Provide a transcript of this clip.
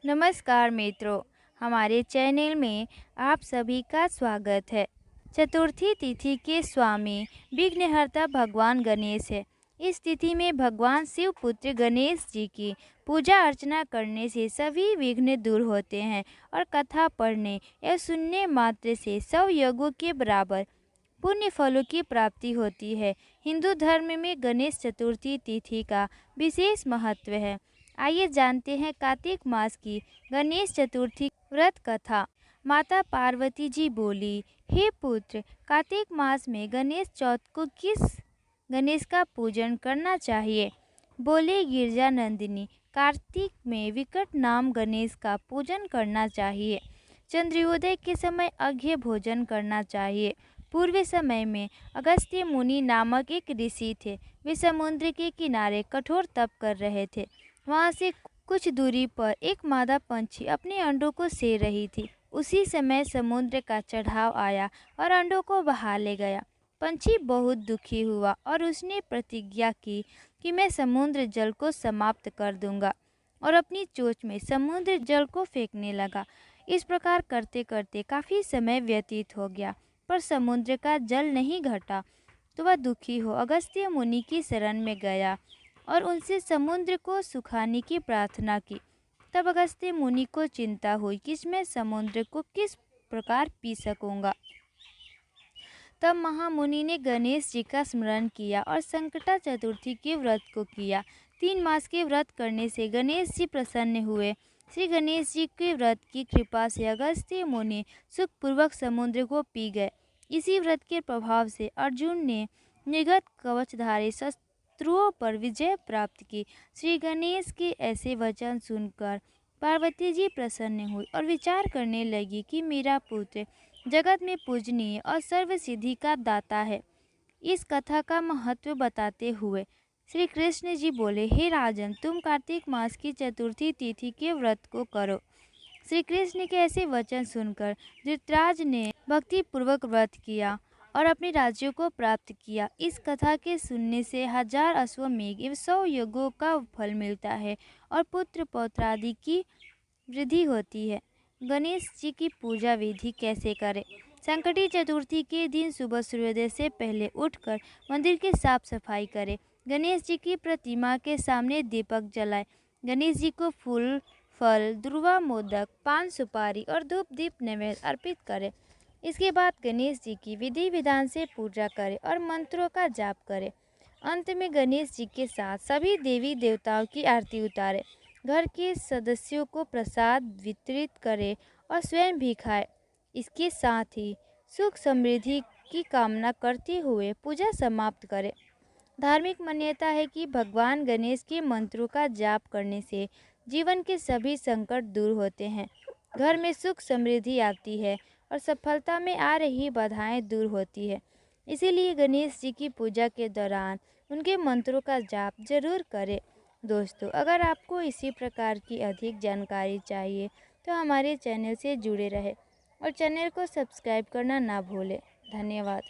नमस्कार मित्रों, हमारे चैनल में आप सभी का स्वागत है। चतुर्थी तिथि के स्वामी विघ्नहर्ता भगवान गणेश है। इस तिथि में भगवान शिव पुत्र गणेश जी की पूजा अर्चना करने से सभी विघ्न दूर होते हैं और कथा पढ़ने या सुनने मात्र से 100 यज्ञों के बराबर पुण्य फलों की प्राप्ति होती है। हिंदू धर्म में गणेश चतुर्थी तिथि का विशेष महत्व है। आइए जानते हैं कार्तिक मास की गणेश चतुर्थी व्रत कथा। माता पार्वती जी बोली, हे पुत्र, कार्तिक मास में गणेश चौथ को किस गणेश का पूजन करना चाहिए? बोले गिरजा नंदिनी, कार्तिक में विकट नाम गणेश का पूजन करना चाहिए। चंद्रोदय के समय अर्घ्य भोजन करना चाहिए। पूर्व समय में अगस्त्य मुनि नामक एक ऋषि थे। वे समुद्र के किनारे कठोर तप कर रहे थे। वहाँ से कुछ दूरी पर एक मादा पंछी अपने अंडों को सेर रही थी। उसी समय समुद्र का चढ़ाव आया और अंडों को बहा ले गया। पंछी बहुत दुखी हुआ और उसने प्रतिज्ञा की कि मैं समुद्र जल को समाप्त कर दूंगा और अपनी चोंच में समुद्र जल को फेंकने लगा। इस प्रकार करते करते काफ़ी समय व्यतीत हो गया, पर समुद्र का जल नहीं घटा। तो वह दुखी हो अगस्त्य मुनि की शरण में गया और उनसे समुद्र को सुखाने की प्रार्थना की। तब अगस्त्य मुनि को चिंता हुई कि मैं समुद्र को किस प्रकार पी सकूंगा। तब महामुनि ने गणेश जी का स्मरण किया और संकटा चतुर्थी के व्रत को किया। 3 मास के व्रत करने से गणेश जी प्रसन्न हुए। श्री गणेश जी के व्रत की कृपा से अगस्त्य मुनि सुखपूर्वक समुद्र को पी गए। इसी व्रत के प्रभाव से अर्जुन ने निर्गत कवचधारी शत्रुओं पर विजय प्राप्त की। श्री गणेश के ऐसे वचन सुनकर पार्वती जी प्रसन्न हुई और विचार करने लगी कि मेरा पुत्र जगत में पूजनीय और सर्व सिद्धि का दाता है। इस कथा का महत्व बताते हुए श्री कृष्ण जी बोले, हे राजन, तुम कार्तिक मास की चतुर्थी तिथि के व्रत को करो। श्री कृष्ण के ऐसे वचन सुनकर धृतराज ने भक्ति पूर्वक व्रत किया और अपने राज्यों को प्राप्त किया। इस कथा के सुनने से 1000 अश्वमेघ एवं 100 यज्ञों का फल मिलता है और पुत्र पौत्रादि की वृद्धि होती है। गणेश जी की पूजा विधि कैसे करें? संकटी चतुर्थी के दिन सुबह सूर्योदय से पहले उठकर मंदिर की साफ सफाई करें। गणेश जी की प्रतिमा के सामने दीपक जलाएं। गणेश जी को फूल, फल, दुर्वा, मोदक, पान, सुपारी और धूप दीप नैवेद्य अर्पित करें। इसके बाद गणेश जी की विधि विधान से पूजा करें और मंत्रों का जाप करें। अंत में गणेश जी के साथ सभी देवी देवताओं की आरती उतारें। घर के सदस्यों को प्रसाद वितरित करें और स्वयं भी खाएं। इसके साथ ही सुख समृद्धि की कामना करते हुए पूजा समाप्त करें। धार्मिक मान्यता है कि भगवान गणेश के मंत्रों का जाप करने से जीवन के सभी संकट दूर होते हैं, घर में सुख समृद्धि आती है और सफलता में आ रही बाधाएं दूर होती है। इसीलिए गणेश जी की पूजा के दौरान उनके मंत्रों का जाप जरूर करें। दोस्तों, अगर आपको इसी प्रकार की अधिक जानकारी चाहिए तो हमारे चैनल से जुड़े रहें और चैनल को सब्सक्राइब करना ना भूलें। धन्यवाद।